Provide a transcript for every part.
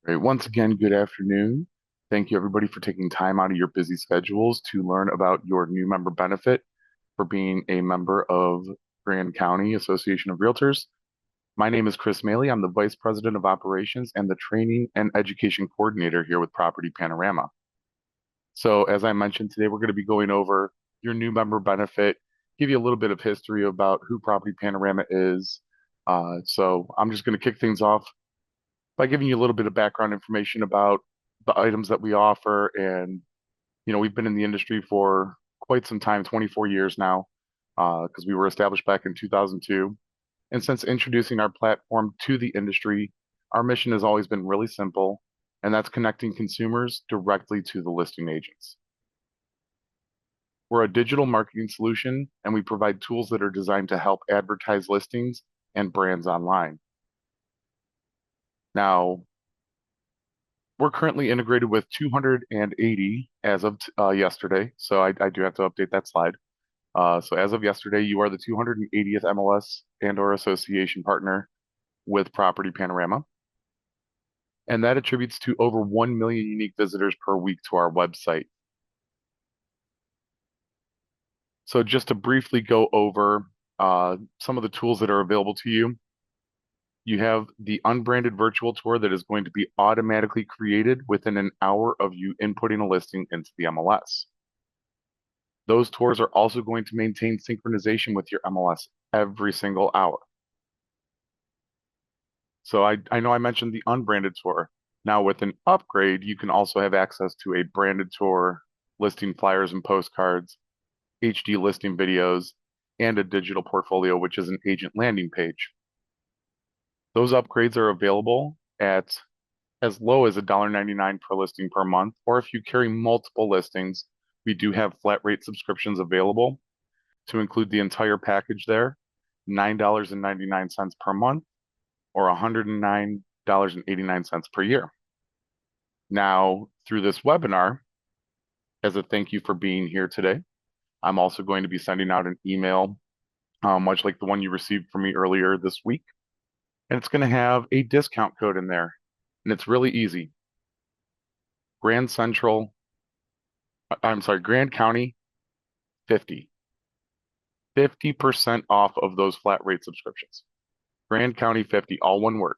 Great. Once again, good afternoon. Thank you, everybody, for taking time out of your busy schedules to learn about your new member benefit for being a member of Grand County Association of Realtors. My name is Chris Maley. I'm the Vice President of Operations and the Training and Education Coordinator here with Property Panorama. So, as I mentioned today, we're going to be going over your new member benefit, give you a little bit of history about who Property Panorama is. So, I'm just going to kick things off by giving you a little bit of background information about the items that we offer. And, we've been in the industry for quite some time, 24 years now, because we were established back in 2002. And since introducing our platform to the industry, our mission has always been really simple, and that's connecting consumers directly to the listing agents. We're a digital marketing solution, and we provide tools that are designed to help advertise listings and brands online. Now, we're currently integrated with 280 as of yesterday, so I do have to update that slide. So as of yesterday, you are the 280th MLS and/or association partner with Property Panorama, and that attributes to over 1 million unique visitors per week to our website. So just to briefly go over some of the tools that are available to you, you have the unbranded virtual tour that is going to be automatically created within an hour of you inputting a listing into the MLS. Those tours are also going to maintain synchronization with your MLS every single hour. So I know I mentioned the unbranded tour. Now with an upgrade, you can also have access to a branded tour, listing flyers and postcards, HD listing videos, and a digital portfolio, which is an agent landing page. Those upgrades are available at as low as $1.99 per listing per month, or if you carry multiple listings, we do have flat rate subscriptions available to include the entire package there, $9.99 per month or $109.89 per year. Now, through this webinar, as a thank you for being here today, I'm also going to be sending out an email, much like the one you received from me earlier this week. And it's going to have a discount code in there. And it's really easy. Grand County 50. 50% off of those flat rate subscriptions. Grand County 50, all one word.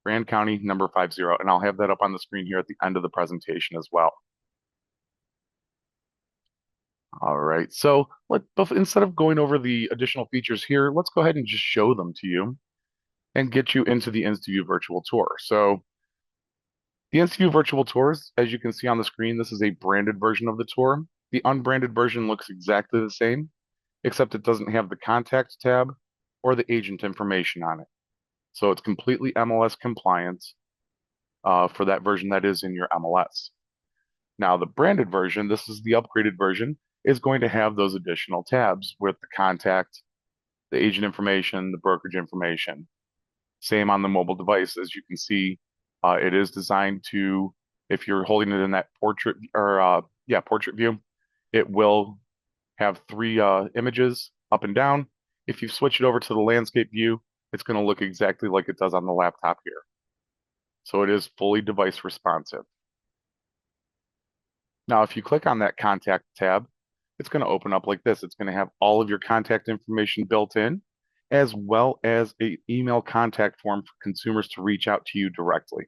Grand County number 50. And I'll have that up on the screen here at the end of the presentation as well. All right. So instead of going over the additional features here, let's go ahead and just show them to you and get you into the InstaView virtual tour. So the InstaView virtual tours, as you can see on the screen, this is a branded version of the tour. The unbranded version looks exactly the same, except it doesn't have the contact tab or the agent information on it. So it's completely MLS compliant for that version that is in your MLS. Now, the branded version, this is the upgraded version, is going to have those additional tabs with the contact, the agent information, the brokerage information. Same on the mobile device. As you can see, it is designed to, if you're holding it in that portrait view, it will have three images up and down. If you switch it over to the landscape view, it's going to look exactly like it does on the laptop here. So it is fully device responsive. Now, if you click on that contact tab, it's going to open up like this. It's going to have all of your contact information built in, as well as an email contact form for consumers to reach out to you directly.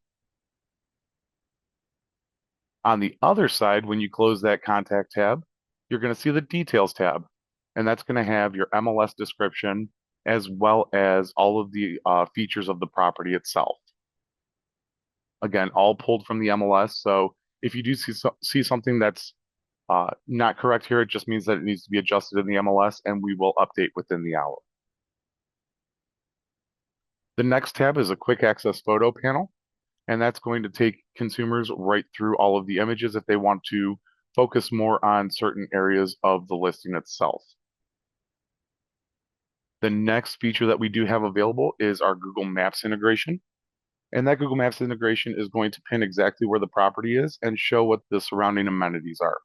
On the other side, when you close that contact tab, you're going to see the details tab, and that's going to have your MLS description as well as all of the features of the property itself. Again, all pulled from the MLS. So if you do see something that's not correct here, it just means that it needs to be adjusted in the MLS, and we will update within the hour. The next tab is a quick access photo panel, and that's going to take consumers right through all of the images if they want to focus more on certain areas of the listing itself. The next feature that we do have available is our Google Maps integration. And that Google Maps integration is going to pin exactly where the property is and show what the surrounding amenities are.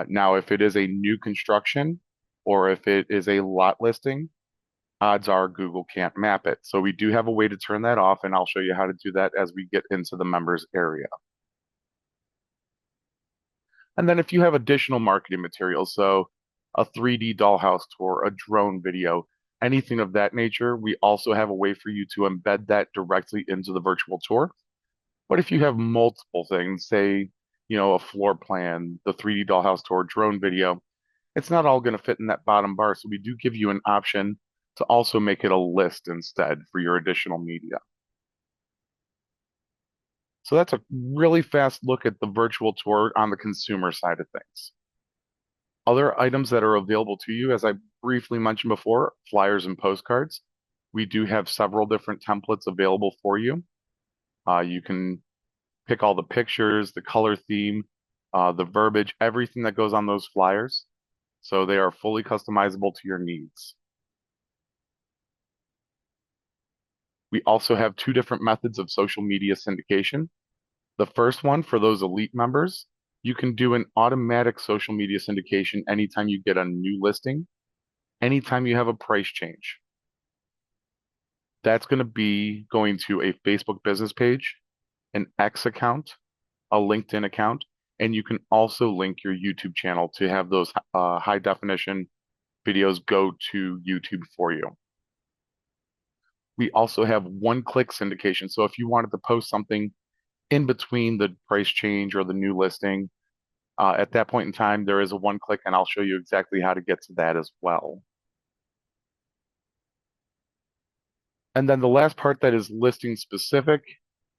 Now, if it is a new construction or if it is a lot listing, odds are Google can't map it. So we do have a way to turn that off, and I'll show you how to do that as we get into the members area. And then if you have additional marketing materials, so a 3D dollhouse tour, a drone video, anything of that nature, we also have a way for you to embed that directly into the virtual tour. But if you have multiple things, say, a floor plan, the 3D dollhouse tour, drone video, it's not all going to fit in that bottom bar. So we do give you an option to also make it a list instead for your additional media. So that's a really fast look at the virtual tour on the consumer side of things. Other items that are available to you, as I briefly mentioned before, flyers and postcards. We do have several different templates available for you. You can pick all the pictures, the color theme, the verbiage, everything that goes on those flyers. So they are fully customizable to your needs. We also have two different methods of social media syndication. The first one, for those elite members, you can do an automatic social media syndication anytime you get a new listing, anytime you have a price change. That's going to be going to a Facebook business page, an X account, a LinkedIn account, and you can also link your YouTube channel to have those high definition videos go to YouTube for you. We also have one-click syndication. So if you wanted to post something in between the price change or the new listing, at that point in time, there is a one-click, and I'll show you exactly how to get to that as well. And then the last part that is listing specific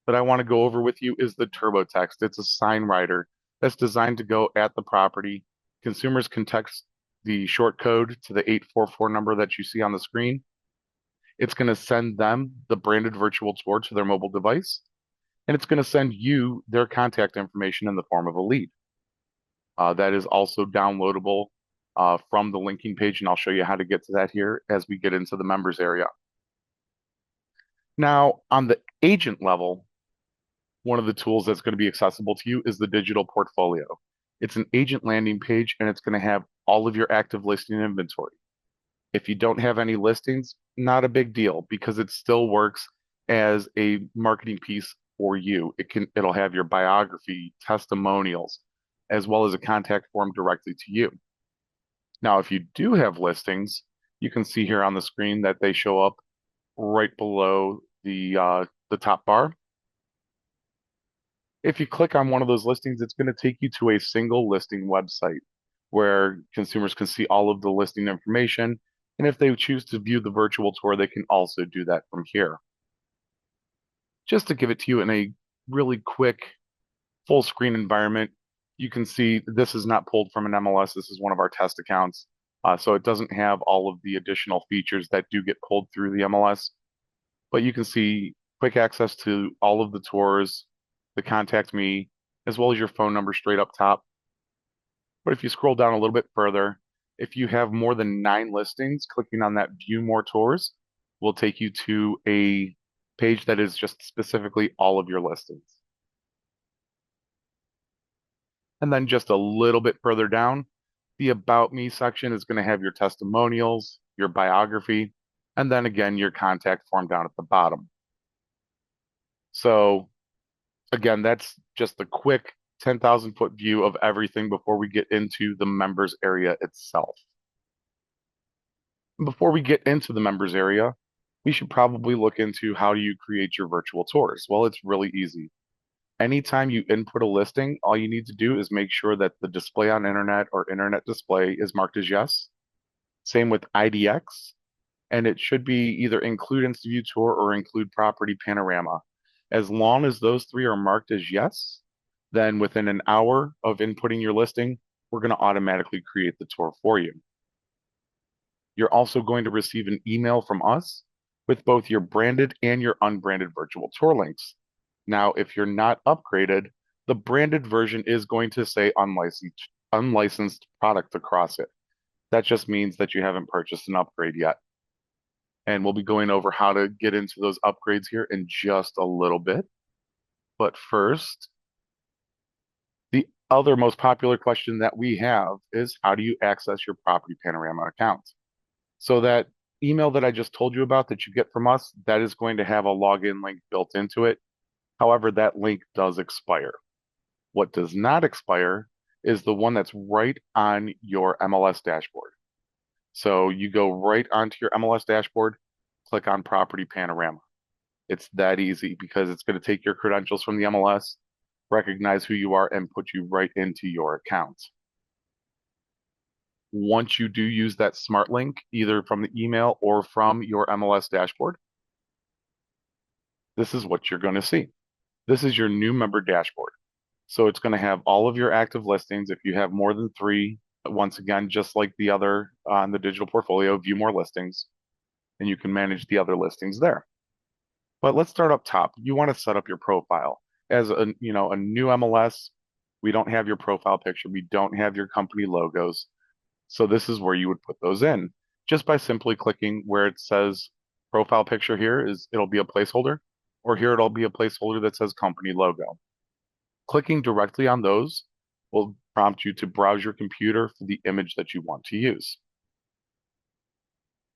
that I want to go over with you is the TurboText. It's a sign writer that's designed to go at the property. Consumers can text the short code to the 844 number that you see on the screen. It's going to send them the branded virtual tour to their mobile device, and it's going to send you their contact information in the form of a lead. That is also downloadable from the linking page, and I'll show you how to get to that here as we get into the members area. Now, on the agent level, one of the tools that's going to be accessible to you is the digital portfolio. It's an agent landing page, and it's going to have all of your active listing inventory. If you don't have any listings, not a big deal because it still works as a marketing piece for you. It'll have your biography, testimonials, as well as a contact form directly to you. Now, if you do have listings, you can see here on the screen that they show up right below the top bar. If you click on one of those listings, it's going to take you to a single listing website where consumers can see all of the listing information. And if they choose to view the virtual tour, they can also do that from here. Just to give it to you in a really quick full screen environment, you can see this is not pulled from an MLS. This is one of our test accounts. So it doesn't have all of the additional features that do get pulled through the MLS. But you can see quick access to all of the tours, the contact me, as well as your phone number straight up top. But if you scroll down a little bit further, if you have more than 9 listings, clicking on that view more tours will take you to a page that is just specifically all of your listings. And then just a little bit further down, the About Me section is going to have your testimonials, your biography, and then again, your contact form down at the bottom. So again, that's just a quick 10,000 foot view of everything before we get into the members area itself. Before we get into the members area, we should probably look into how do you create your virtual tours. Well, it's really easy. Anytime you input a listing, all you need to do is make sure that the display on internet or internet display is marked as yes. Same with IDX, and it should be either include InstaView Tour or include Property Panorama. As long as those three are marked as yes, then within an hour of inputting your listing, we're going to automatically create the tour for you. You're also going to receive an email from us with both your branded and your unbranded virtual tour links. Now, if you're not upgraded, the branded version is going to say unlicensed product across it. That just means that you haven't purchased an upgrade yet. And we'll be going over how to get into those upgrades here in just a little bit. But first, the other most popular question that we have is how do you access your Property Panorama account? So that email that I just told you about that you get from us, that is going to have a login link built into it. However, that link does expire. What does not expire is the one that's right on your MLS dashboard. So you go right onto your MLS dashboard, click on Property Panorama. It's that easy because it's going to take your credentials from the MLS, recognize who you are, and put you right into your account. Once you do use that smart link, either from the email or from your MLS dashboard, this is what you're going to see. This is your new member dashboard. So it's going to have all of your active listings. If you have more than three, once again, just like the other on the digital portfolio, view more listings, and you can manage the other listings there. But let's start up top. You want to set up your profile. As a new MLS, we don't have your profile picture. We don't have your company logos. So this is where you would put those in. Just by simply clicking where it says profile picture here it'll be a placeholder, or here it'll be a placeholder that says company logo. Clicking directly on those will prompt you to browse your computer for the image that you want to use.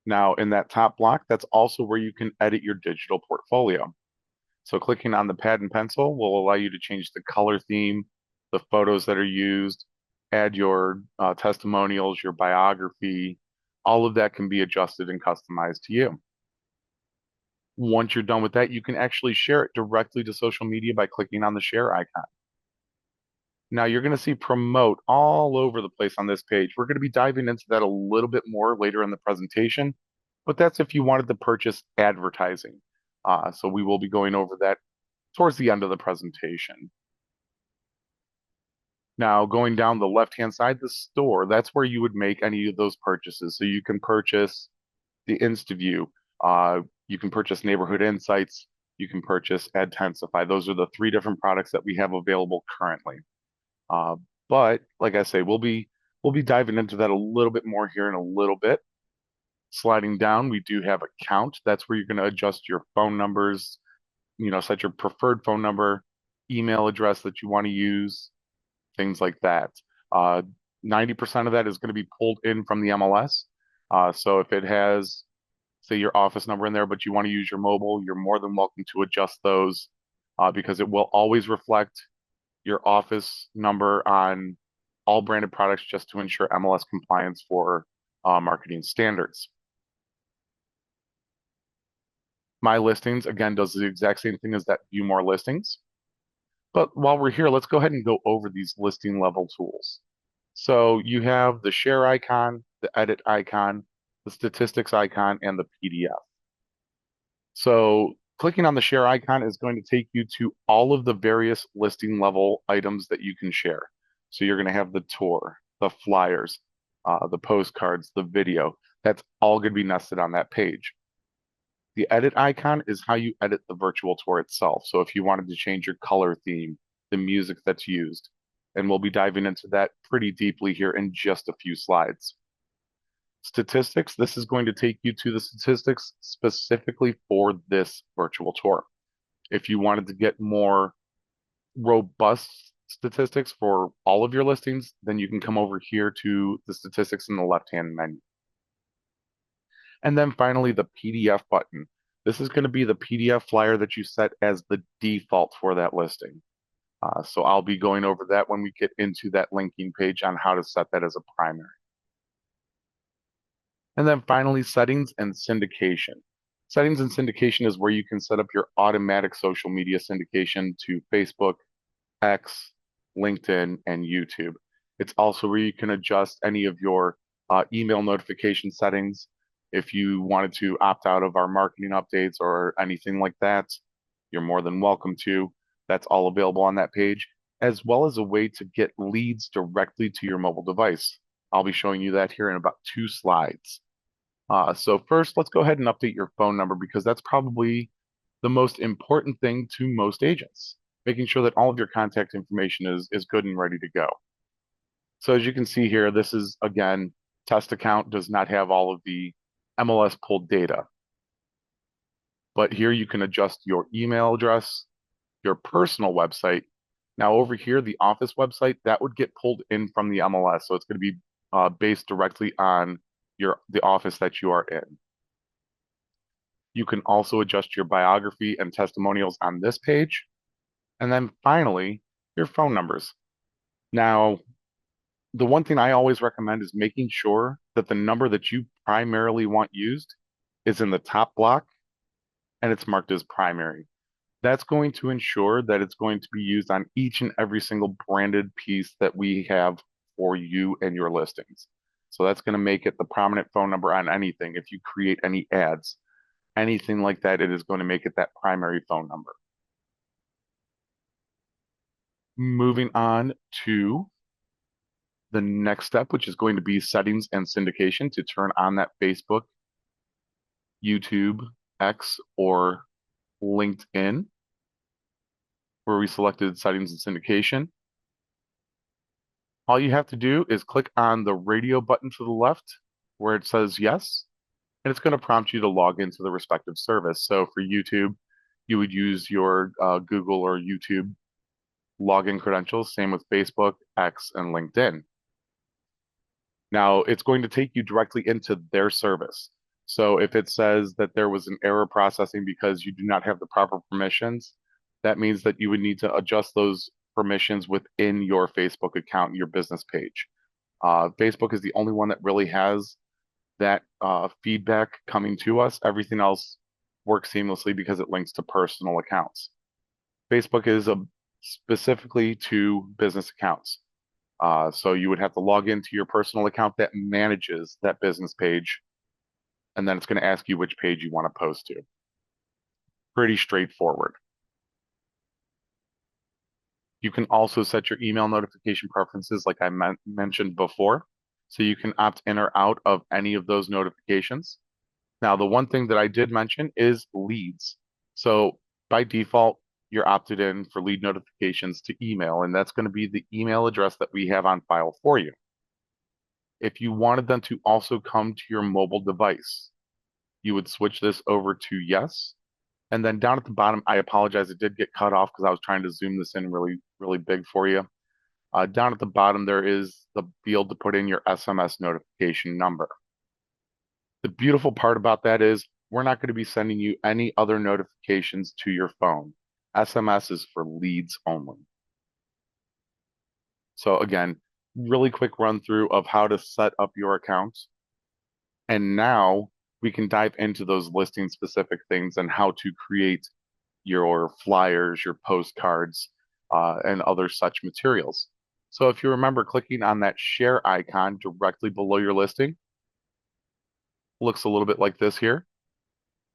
Now, in that top block, that's also where you can edit your digital portfolio. So clicking on the pad and pencil will allow you to change the color theme, the photos that are used, add your testimonials, your biography. All of that can be adjusted and customized to you. Once you're done with that, you can actually share it directly to social media by clicking on the share icon. Now you're going to see promote all over the place on this page. We're going to be diving into that a little bit more later in the presentation, but that's if you wanted to purchase advertising. So we will be going over that towards the end of the presentation. Now going down the left-hand side, the store, that's where you would make any of those purchases. So you can purchase the InstaView, you can purchase Neighborhood Insights, you can purchase AdTensify. Those are the three different products that we have available currently. But like I say, we'll be diving into that a little bit more here in a little bit. Sliding down, we do have account. That's where you're going to adjust your phone numbers, set your preferred phone number, email address that you want to use, things like that. 90% of that is going to be pulled in from the MLS. So if it has, say, your office number in there, but you want to use your mobile, you're more than welcome to adjust those because it will always reflect your office number on all branded products just to ensure MLS compliance for marketing standards. My listings, again, does the exact same thing as that view more listings. But while we're here, let's go ahead and go over these listing level tools. So you have the share icon, the edit icon, the statistics icon, and the PDF. So clicking on the share icon is going to take you to all of the various listing level items that you can share. So you're going to have the tour, the flyers, the postcards, the video. That's all going to be nested on that page. The edit icon is how you edit the virtual tour itself. So if you wanted to change your color theme, the music that's used, and we'll be diving into that pretty deeply here in just a few slides. Statistics, this is going to take you to the statistics specifically for this virtual tour. If you wanted to get more robust statistics for all of your listings, then you can come over here to the statistics in the left-hand menu. And then finally, the PDF button. This is going to be the PDF flyer that you set as the default for that listing. So I'll be going over that when we get into that linking page on how to set that as a primary. And then finally, settings and syndication. Settings and syndication is where you can set up your automatic social media syndication to Facebook, X, LinkedIn, and YouTube. It's also where you can adjust any of your email notification settings. If you wanted to opt out of our marketing updates or anything like that, you're more than welcome to. That's all available on that page, as well as a way to get leads directly to your mobile device. I'll be showing you that here in about 2 slides. So first, let's go ahead and update your phone number because that's probably the most important thing to most agents, making sure that all of your contact information is good and ready to go. So as you can see here, this is, again, test account does not have all of the MLS pulled data. But here you can adjust your email address, your personal website. Now over here, the office website, that would get pulled in from the MLS. So it's going to be based directly on the office that you are in. You can also adjust your biography and testimonials on this page. And then finally, your phone numbers. Now, the one thing I always recommend is making sure that the number that you primarily want used is in the top block and it's marked as primary. That's going to ensure that it's going to be used on each and every single branded piece that we have for you and your listings. So that's going to make it the prominent phone number on anything. If you create any ads, anything like that, it is going to make it that primary phone number. Moving on to the next step, which is going to be settings and syndication to turn on that Facebook, YouTube, X, or LinkedIn, where we selected settings and syndication. All you have to do is click on the radio button to the left where it says yes, and it's going to prompt you to log into the respective service. So for YouTube, you would use your Google or YouTube login credentials, same with Facebook, X, and LinkedIn. Now, it's going to take you directly into their service. So if it says that there was an error processing because you do not have the proper permissions, that means that you would need to adjust those permissions within your Facebook account, your business page. Facebook is the only one that really has that feedback coming to us. Everything else works seamlessly because it links to personal accounts. Facebook is specifically to business accounts. So you would have to log into your personal account that manages that business page, and then it's going to ask you which page you want to post to. Pretty straightforward. You can also set your email notification preferences like I mentioned before. So you can opt in or out of any of those notifications. Now, the one thing that I did mention is leads. So by default, you're opted in for lead notifications to email, and that's going to be the email address that we have on file for you. If you wanted them to also come to your mobile device, you would switch this over to yes. And then down at the bottom, I apologize, it did get cut off because I was trying to zoom this in really, really big for you. Down at the bottom, there is the field to put in your SMS notification number. The beautiful part about that is we're not going to be sending you any other notifications to your phone. SMS is for leads only. So again, really quick run through of how to set up your account. And now we can dive into those listing specific things and how to create your flyers, your postcards, and other such materials. So if you remember clicking on that share icon directly below your listing, looks a little bit like this here.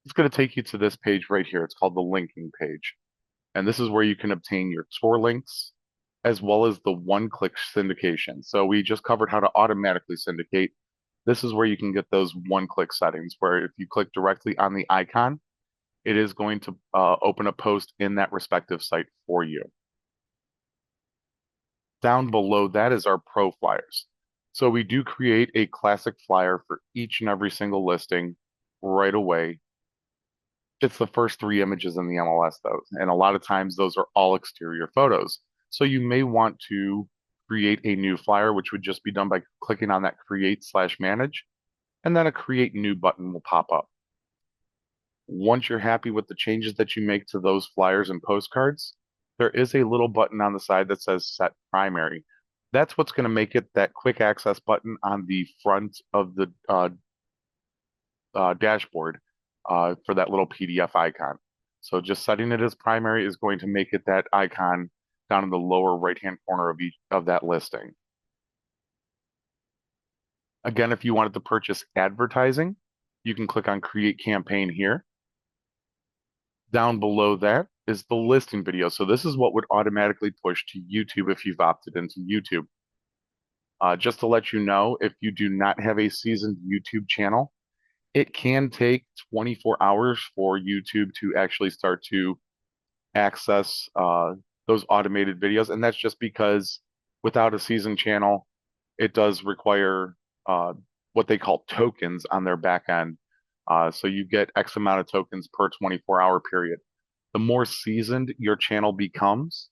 It's going to take you to this page right here. It's called the linking page. And this is where you can obtain your tour links as well as the one-click syndication. So we just covered how to automatically syndicate. This is where you can get those one-click settings where if you click directly on the icon, it is going to open a post in that respective site for you. Down below that is our pro flyers. So we do create a classic flyer for each and every single listing right away. It's the first 3 images in the MLS, though, and a lot of times those are all exterior photos. So you may want to create a new flyer, which would just be done by clicking on that create/manage, and then a create new button will pop up. Once you're happy with the changes that you make to those flyers and postcards, there is a little button on the side that says set primary. That's what's going to make it that quick access button on the front of the dashboard for that little PDF icon. So just setting it as primary is going to make it that icon down in the lower right-hand corner of each of that listing. Again, if you wanted to purchase advertising, you can click on Create Campaign here. Down below that is the listing video. So this is what would automatically push to YouTube if you've opted into YouTube. Just to let you know, if you do not have a seasoned YouTube channel, it can take 24 hours for YouTube to actually start to access those automated videos. And that's just because without a seasoned channel, it does require what they call tokens on their back end. So you get X amount of tokens per 24-hour period. The more seasoned your channel becomes,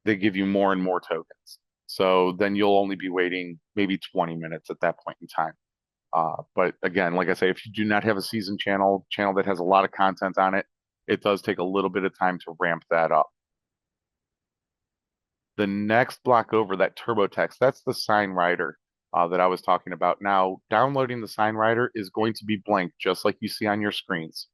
they give you more and more tokens. So then you'll only be waiting maybe 20 minutes at that point in time. But again, like I say, if you do not have a season channel that has a lot of content on it, it does take a little bit of time to ramp that up. The next block over, that TurboText, that's the sign writer that I was talking about. Now, downloading the sign writer is going to be blank, just like you see on your screens.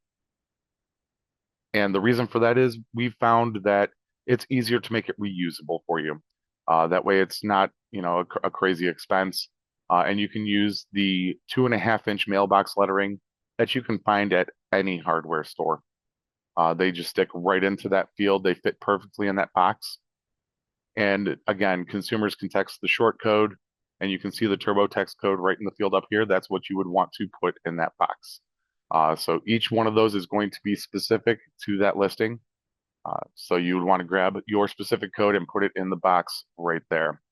And the reason for that is we found that it's easier to make it reusable for you. That way it's not, a crazy expense. And you can use the 2.5-inch mailbox lettering that you can find at any hardware store. They just stick right into that field. They fit perfectly in that box. And again, consumers can text the short code and you can see the TurboText code right in the field up here. That's what you would want to put in that box. So each one of those is going to be specific to that listing. So you would want to grab your specific code and put it in the box right there.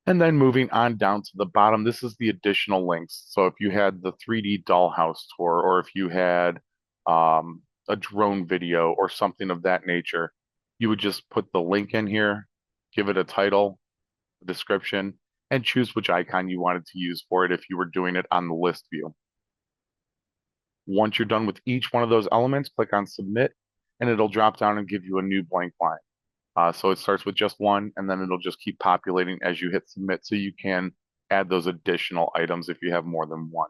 And then moving on down to the bottom, this is the additional links. So if you had the 3D dollhouse tour, or if you had a drone video or something of that nature, you would just put the link in here, give it a title, a description, and choose which icon you wanted to use for it if you were doing it on the list view. Once you're done with each one of those elements, click on submit, and it'll drop down and give you a new blank line. So it starts with just one, and then it'll just keep populating as you hit submit, so you can add those additional items if you have more than one.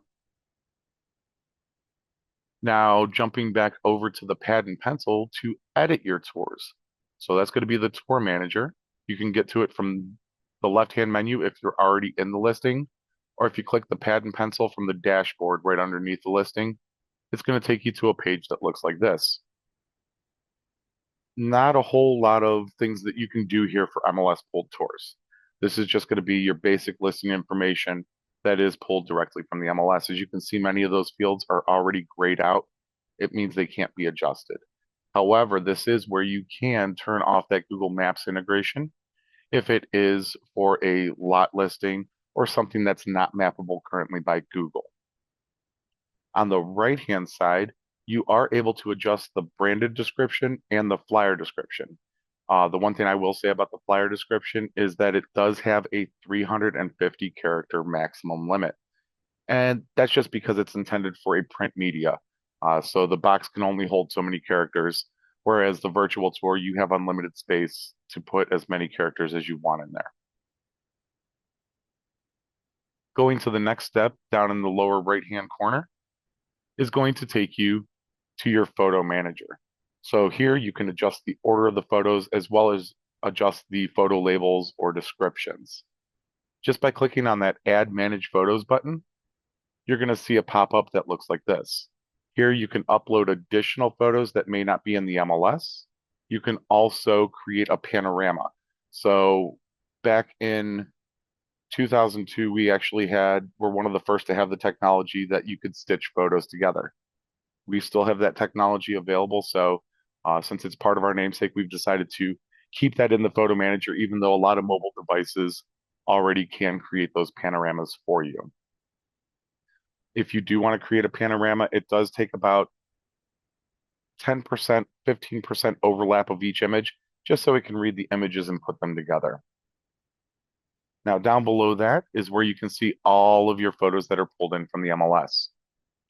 Now, jumping back over to the pad and pencil to edit your tours. So that's going to be the tour manager. You can get to it from the left-hand menu if you're already in the listing, or if you click the pad and pencil from the dashboard right underneath the listing, it's going to take you to a page that looks like this. Not a whole lot of things that you can do here for MLS pulled tours. This is just going to be your basic listing information that is pulled directly from the MLS. As you can see, many of those fields are already grayed out. It means they can't be adjusted. However, this is where you can turn off that Google Maps integration if it is for a lot listing or something that's not mappable currently by Google. On the right-hand side, you are able to adjust the branded description and the flyer description. The one thing I will say about the flyer description is that it does have a 350 character maximum limit. And that's just because it's intended for a print media. So the box can only hold so many characters, whereas the virtual tour, you have unlimited space to put as many characters as you want in there. Going to the next step down in the lower right-hand corner is going to take you to your photo manager. So here you can adjust the order of the photos as well as adjust the photo labels or descriptions. Just by clicking on that Add Manage Photos button, you're going to see a pop-up that looks like this. Here you can upload additional photos that may not be in the MLS. You can also create a panorama. So back in 2002, we actually were one of the first to have the technology that you could stitch photos together. We still have that technology available. So since it's part of our namesake, we've decided to keep that in the photo manager, even though a lot of mobile devices already can create those panoramas for you. If you do want to create a panorama, it does take about 10%, 15% overlap of each image, just so it can read the images and put them together. Now, down below that is where you can see all of your photos that are pulled in from the MLS.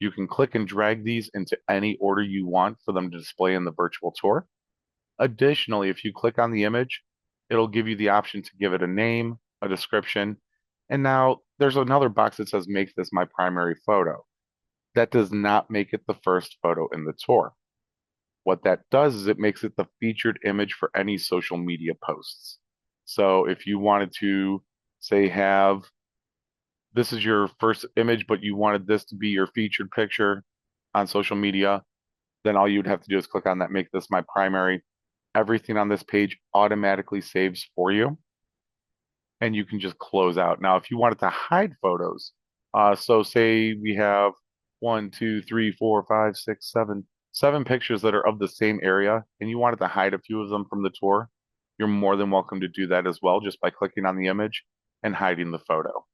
You can click and drag these into any order you want for them to display in the virtual tour. Additionally, if you click on the image, it'll give you the option to give it a name, a description, and now there's another box that says make this my primary photo. That does not make it the first photo in the tour. What that does is it makes it the featured image for any social media posts. So if you wanted to, say, this is your first image, but you wanted this to be your featured picture on social media, then all you'd have to do is click on that, make this my primary. Everything on this page automatically saves for you, and you can just close out. Now, if you wanted to hide photos, so say we have 1, 2, 3, 4, 5, 6, 7 pictures that are of the same area, and you wanted to hide a few of them from the tour, you're more than welcome to do that as well, just by clicking on the image and hiding the photo.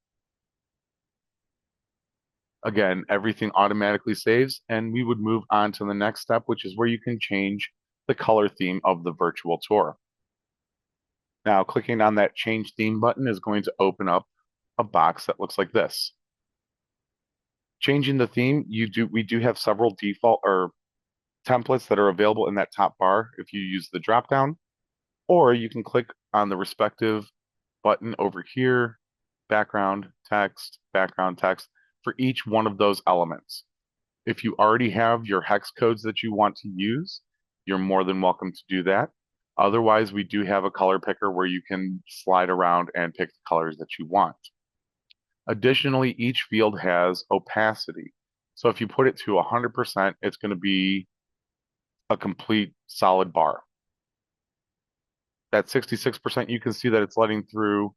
Again, everything automatically saves, and we would move on to the next step, which is where you can change the color theme of the virtual tour. Now, clicking on that change theme button is going to open up a box that looks like this. Changing the theme, we do have several default or templates that are available in that top bar if you use the drop down, or you can click on the respective button over here, background text for each one of those elements. If you already have your hex codes that you want to use, you're more than welcome to do that. Otherwise, we do have a color picker where you can slide around and pick the colors that you want. Additionally, each field has opacity. So if you put it to 100%, it's going to be a complete solid bar. At 66%, you can see that it's letting through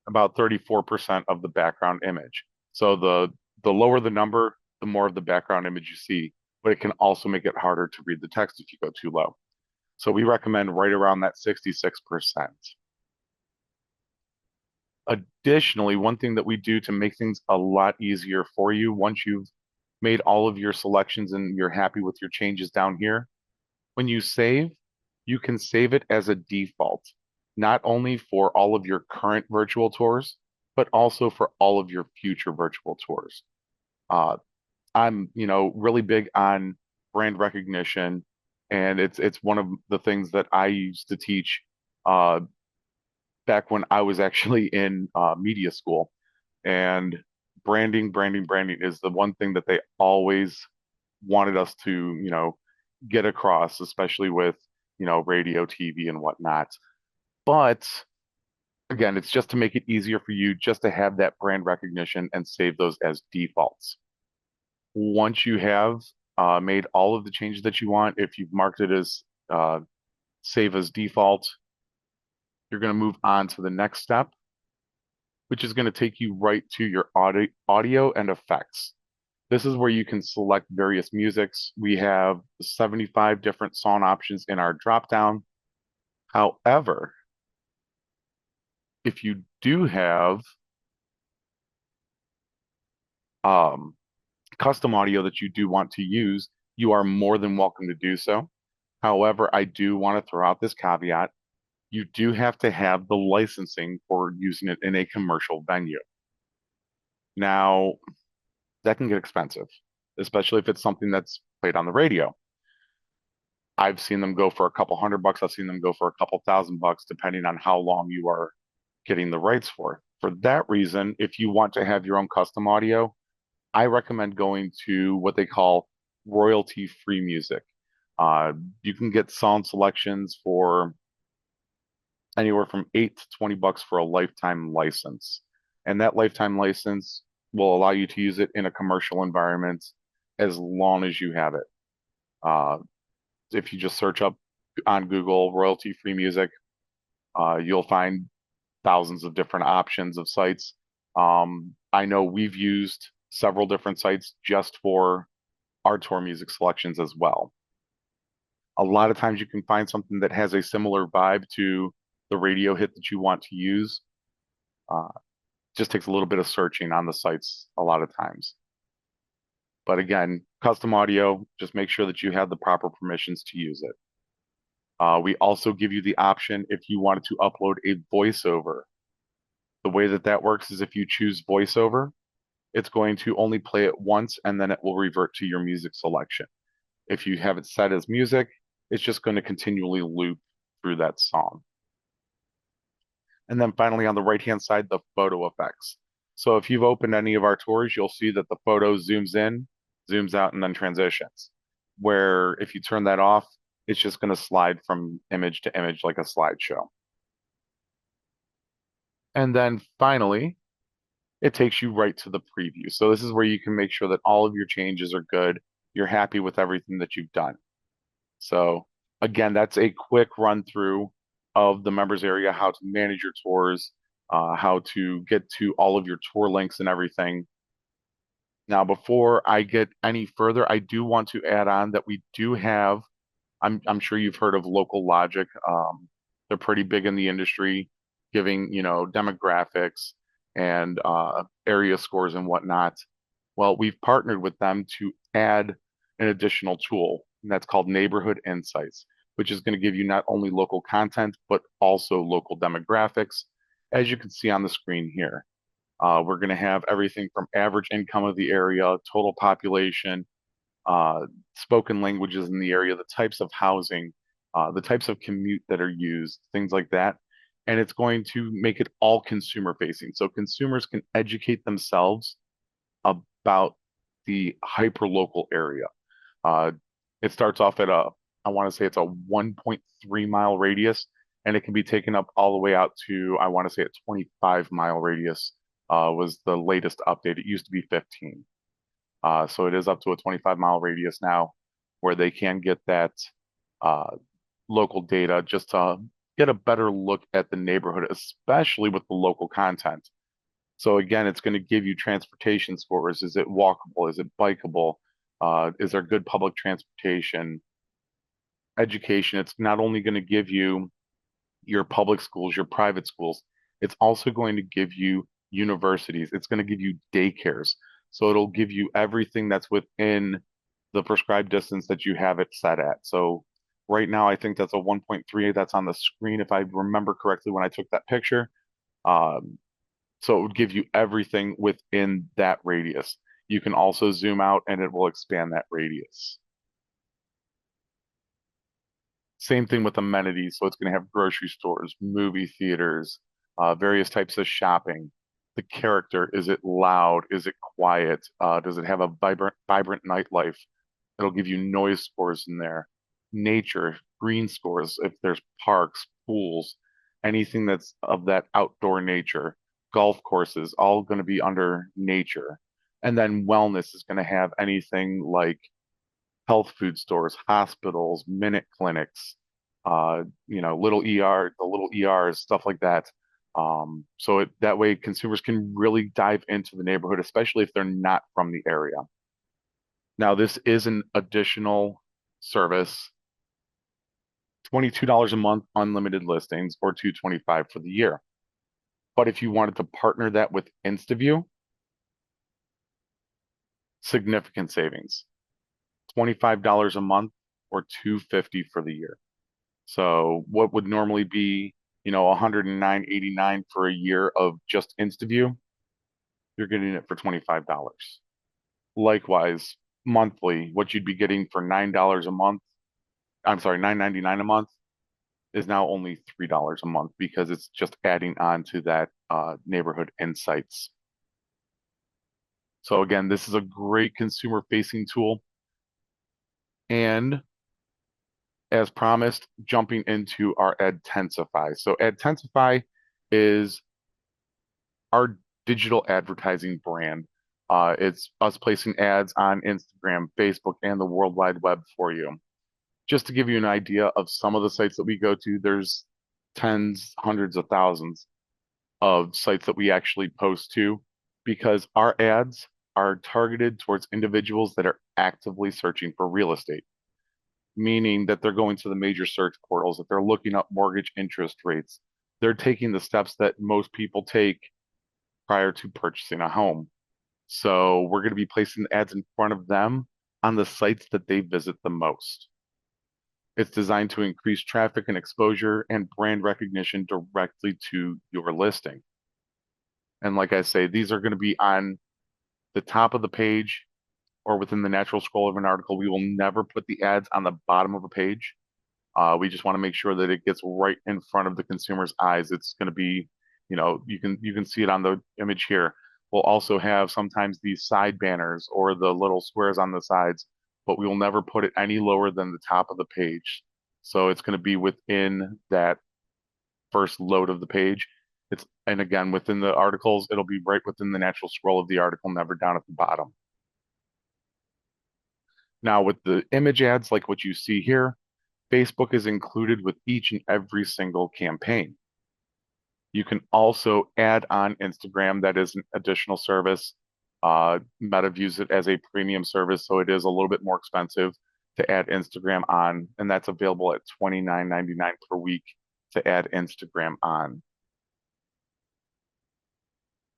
about 34% of the background image. So the lower the number, the more of the background image you see, but it can also make it harder to read the text if you go too low. So we recommend right around that 66%. Additionally, one thing that we do to make things a lot easier for you, once you've made all of your selections and you're happy with your changes down here, when you save, you can save it as a default, not only for all of your current virtual tours, but also for all of your future virtual tours. Uh, I'm, really big on brand recognition, and it's one of the things that I used to teach uh, back when I was actually in media school. And branding is the one thing that they always wanted us to, get across, especially with, radio, TV, and whatnot. But again, it's just to make it easier for you just to have that brand recognition and save those as defaults. Once you have made all of the changes that you want, if you've marked it as save as default, you're going to move on to the next step, which is going to take you right to your audio and effects. This is where you can select various musics. We have 75 different song options in our dropdown. However, if you do have um, custom audio that you do want to use, you are more than welcome to do so. However, I do want to throw out this caveat. You do have to have the licensing for using it in a commercial venue. Now, that can get expensive, especially if it's something that's played on the radio. I've seen them go for a couple $100. I've seen them go for a couple $1,000, depending on how long you are getting the rights for. For that reason, if you want to have your own custom audio, I recommend going to what they call royalty-free music. Uh, you can get song selections for anywhere from $8 to $20 for a lifetime license. And that lifetime license will allow you to use it in a commercial environment as long as you have it. Uh, if you just search up on Google royalty-free music, you'll find thousands of different options of sites. I know we've used several different sites just for our tour music selections as well. A lot of times you can find something that has a similar vibe to the radio hit that you want to use. Uh, just takes a little bit of searching on the sites a lot of times. But again, custom audio, just make sure that you have the proper permissions to use it. We also give you the option if you wanted to upload a voiceover. The way that that works is if you choose voiceover, it's going to only play it once and then it will revert to your music selection. If you have it set as music, it's just going to continually loop through that song. And then finally on the right-hand side, the photo effects. So if you've opened any of our tours, you'll see that the photo zooms in, zooms out, and then transitions. Where if you turn that off, it's just going to slide from image to image like a slideshow. And then finally, it takes you right to the preview. So this is where you can make sure that all of your changes are good. You're happy with everything that you've done. So again, that's a quick run through of the members area, how to manage your tours, how to get to all of your tour links and everything. Now, before I get any further, I do want to add on that we do have, I'm sure you've heard of Local Logic. They're pretty big in the industry, giving, demographics and area scores and whatnot. Well, we've partnered with them to add an additional tool, and that's called Neighborhood Insights, which is going to give you not only local content, but also local demographics, as you can see on the screen here. We're going to have everything from average income of the area, total population, uh, spoken languages in the area, the types of housing, the types of commute that are used, things like that. And it's going to make it all consumer facing. So consumers can educate themselves about the hyperlocal area. Uh, it starts off at I want to say it's a 1.3 mile radius, and it can be taken up all the way out to, I want to say, a 25-mile radius was the latest update. It used to be 15. So it is up to a 25-mile radius now where they can get that uh, local data just to get a better look at the neighborhood, especially with the local content. So again, it's going to give you transportation scores. Is it walkable? Is it bikeable? Is there good public transportation? Education. It's not only going to give you your public schools, your private schools, it's also going to give you universities. It's going to give you daycares. So it'll give you everything that's within the prescribed distance that you have it set at. So right now, I think that's a 1.3 that's on the screen, if I remember correctly when I took that picture. Um, so it would give you everything within that radius. You can also zoom out and it will expand that radius. Same thing with amenities. So it's going to have grocery stores, movie theaters, various types of shopping. The character, is it loud? Is it quiet? Does it have a vibrant nightlife? It'll give you noise scores in there. Nature, green scores, if there's parks, pools, anything that's of that outdoor nature. Golf courses, all going to be under nature. And then wellness is going to have anything like health food stores, hospitals, minute clinics, little the little ERs, stuff like that. That way consumers can really dive into the neighborhood, especially if they're not from the area. Now, this is an additional service, $22 a month, unlimited listings, or $225 for the year. But if you wanted to partner that with InstaView, significant savings, $25 a month or $250 for the year. So what would normally be, 109.89 for a year of just InstaView, you're getting it for $25. Likewise, monthly, what you'd be getting for $9 a month, I'm sorry, $9.99 a month is now only $3 a month because it's just adding on to that neighborhood insights. So again, this is a great consumer facing tool. And as promised, jumping into our Adtensify. So Adtensify is our digital advertising brand. It's us placing ads on Instagram, Facebook, and the World Wide Web for you. Just to give you an idea of some of the sites that we go to, there's tens, hundreds of thousands of sites that we actually post to because our ads are targeted towards individuals that are actively searching for real estate, meaning that they're going to the major search portals, that they're looking up mortgage interest rates. They're taking the steps that most people take prior to purchasing a home. So we're going to be placing ads in front of them on the sites that they visit the most. It's designed to increase traffic and exposure and brand recognition directly to your listing. And like I say, these are going to be on the top of the page or within the natural scroll of an article. We will never put the ads on the bottom of a page. We just want to make sure that it gets right in front of the consumer's eyes. It's going to be, you can see it on the image here. We'll also have sometimes these side banners or the little squares on the sides, but we will never put it any lower than the top of the page. So it's going to be within that first load of the page. And again, within the articles, it'll be right within the natural scroll of the article, never down at the bottom. Now, with the image ads, like what you see here, Facebook is included with each and every single campaign. You can also add on Instagram. That is an additional service. Meta views it as a premium service, so it is a little bit more expensive to add Instagram on, and that's available at $29.99 per week to add Instagram on.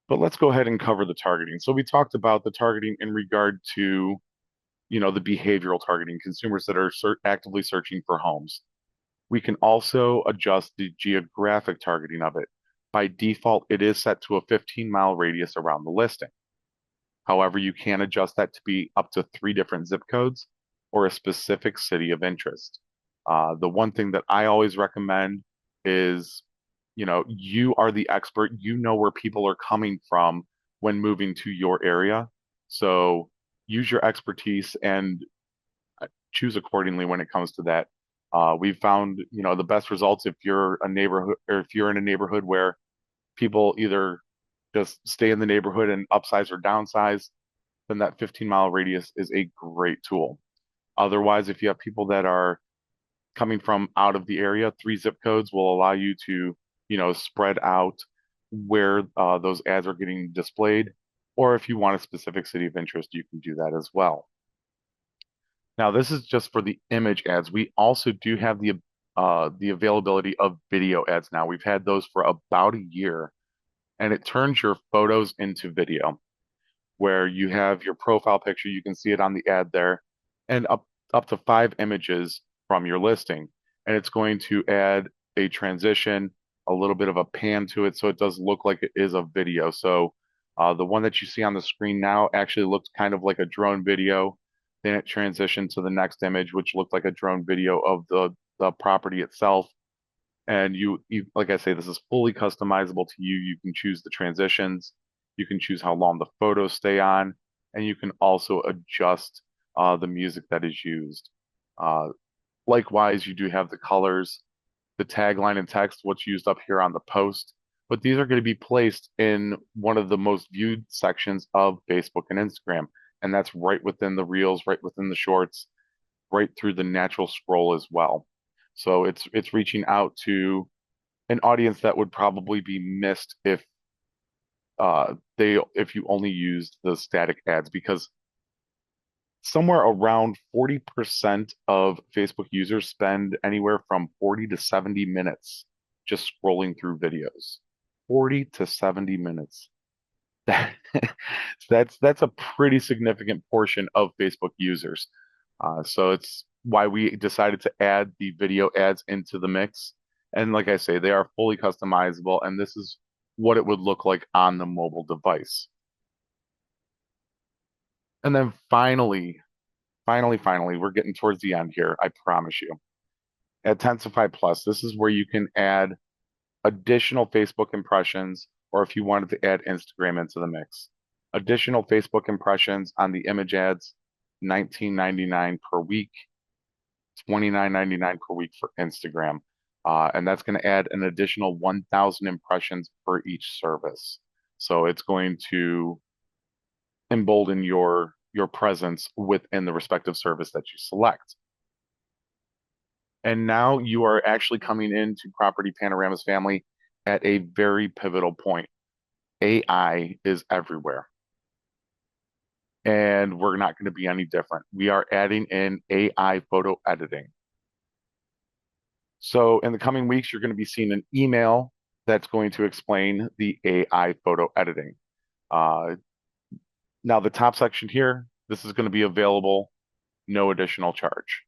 But let's go ahead and cover the targeting. So we talked about the targeting in regard to, the behavioral targeting, consumers that are actively searching for homes. We can also adjust the geographic targeting of it. By default, it is set to a 15-mile radius around the listing. However, you can adjust that to be up to 3 different zip codes or a specific city of interest. The one thing that I always recommend is, you are the expert. You know where people are coming from when moving to your area. So use your expertise and choose accordingly when it comes to that. We've found, the best results if you're a neighborhood or if you're in a neighborhood where people either just stay in the neighborhood and upsize or downsize, then that 15-mile radius is a great tool. Otherwise, if you have people that are coming from out of the area, 3 zip codes will allow you to, spread out where those ads are getting displayed. Or if you want a specific city of interest, you can do that as well. Now, this is just for the image ads. We also do have the availability of video ads now. We've had those for about a year, and it turns your photos into video, where you have your profile picture, you can see it on the ad there, and up to 5 images from your listing. And it's going to add a transition, a little bit of a pan to it, so it does look like it is a video. So the one that you see on the screen now actually looks kind of like a drone video. Then it transitioned to the next image, which looked like a drone video of the property itself. And you, like I say, this is fully customizable to you. You can choose the transitions, you can choose how long the photos stay on, and you can also adjust the music that is used. Uh, Likewise, you do have the colors, the tagline and text, what's used up here on the post, but these are going to be placed in one of the most viewed sections of Facebook and Instagram, and that's right within the reels, right within the shorts, right through the natural scroll as well. So it's reaching out to an audience that would probably be missed if you only used the static ads, because somewhere around 40% of Facebook users spend anywhere from 40 to 70 minutes just scrolling through videos. 40 to 70 minutes. That's a pretty significant portion of Facebook users. So it's why we decided to add the video ads into the mix. And like I say, they are fully customizable, and this is what it would look like on the mobile device. And then finally, we're getting towards the end here, I promise you. At Tensify Plus, this is where you can add additional Facebook impressions, or if you wanted to add Instagram into the mix. Additional Facebook impressions on the image ads, $19.99 per week, $29.99 per week for Instagram. And that's going to add an additional 1,000 impressions per each service. So it's going to embolden your presence within the respective service that you select. And now you are actually coming into Property Panorama's family at a very pivotal point. AI is everywhere. And we're not going to be any different. We are adding in AI photo editing. So in the coming weeks, you're going to be seeing an email that's going to explain the AI photo editing. Now, the top section here, this is going to be available, no additional charge.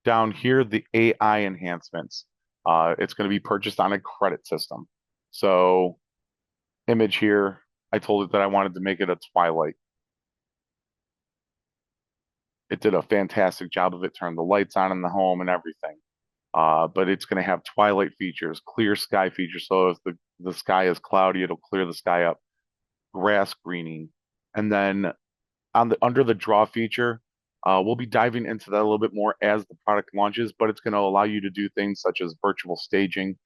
Down here, the AI enhancements. It's going to be purchased on a credit system. So image here, I told it that I wanted to make it a twilight. It did a fantastic job of it, turned the lights on in the home and everything. But it's going to have twilight features, clear sky features. So if the sky is cloudy, it'll clear the sky up, grass greening. And then under the draw feature, we'll be diving into that a little bit more as the product launches, but it's going to allow you to do things such as virtual staging.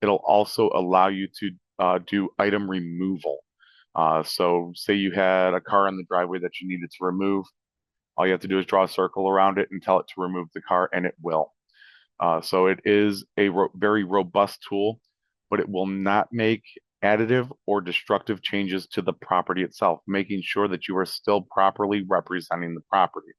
It'll also allow you to do item removal. So say you had a car in the driveway that you needed to remove. All you have to do is draw a circle around it and tell it to remove the car, and it will. So it is a very robust tool, but it will not make additive or destructive changes to the property itself, making sure that you are still properly representing the property.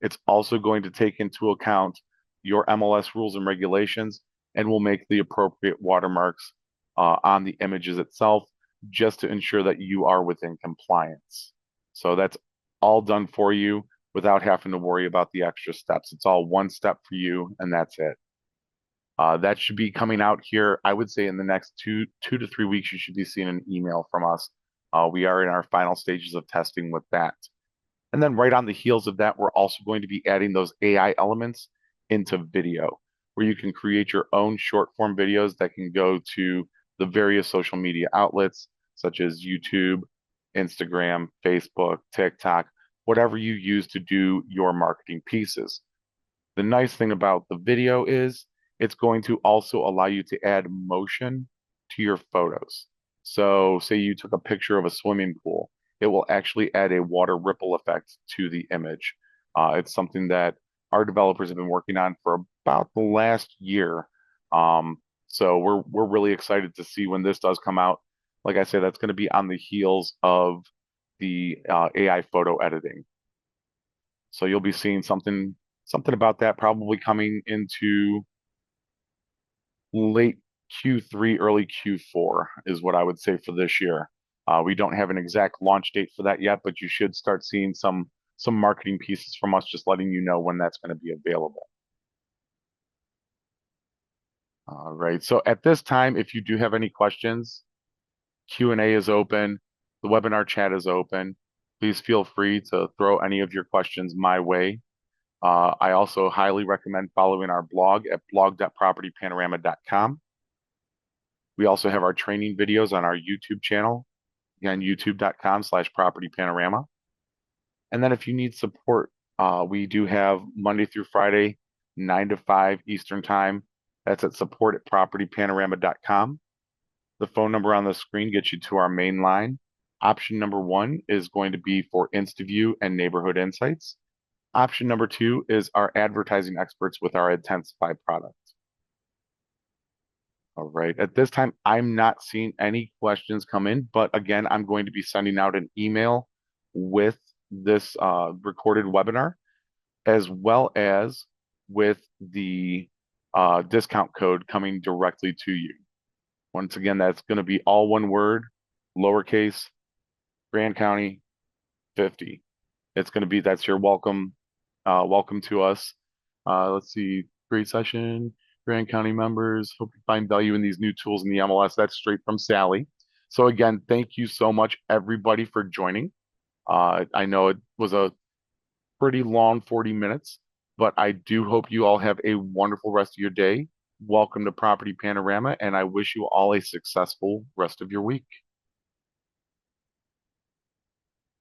It's also going to take into account your MLS rules and regulations, and will make the appropriate watermarks on the images itself, just to ensure that you are within compliance. So that's all done for you without having to worry about the extra steps. It's all one step for you, and that's it. That should be coming out here, I would say in the next two to 3 weeks, you should be seeing an email from us. We are in our final stages of testing with that. And then right on the heels of that, we're also going to be adding those AI elements into video, where you can create your own short form videos that can go to the various social media outlets, such as YouTube, Instagram, Facebook, TikTok, whatever you use to do your marketing pieces. The nice thing about the video is it's going to also allow you to add motion to your photos. So, say you took a picture of a swimming pool, it will actually add a water ripple effect to the image. It's something that our developers have been working on for about the last year. So we're really excited to see when this does come out. Like I said, that's going to be on the heels of the AI photo editing. So you'll be seeing something about that probably coming into late Q3, early Q4 is what I would say for this year. We don't have an exact launch date for that yet, but you should start seeing some marketing pieces from us, just letting you know when that's going to be available. All right. So at this time, if you do have any questions, Q&A is open. The webinar chat is open. Please feel free to throw any of your questions my way. I also highly recommend following our blog at blog.propertypanorama.com. We also have our training videos on our YouTube channel, again, youtube.com/propertypanorama. And then if you need support, we do have Monday through Friday, 9 to 5 Eastern Time. That's at support@propertypanorama.com. The phone number on the screen gets you to our main line. Option number one is going to be for InstaView and Neighborhood Insights. Option number two is our advertising experts with our Intensify product. All right. At this time, I'm not seeing any questions come in, but again, I'm going to be sending out an email with this recorded webinar, as well as with the discount code coming directly to you. Once again, that's going to be all one word, lowercase, Grand County 50. It's going to be, that's your welcome, welcome to us. Let's see, great session. Grand County members, hope you find value in these new tools in the MLS. That's straight from Sally. So again, thank you so much, everybody, for joining. I know it was a pretty long 40 minutes, but I do hope you all have a wonderful rest of your day. Welcome to Property Panorama, and I wish you all a successful rest of your week.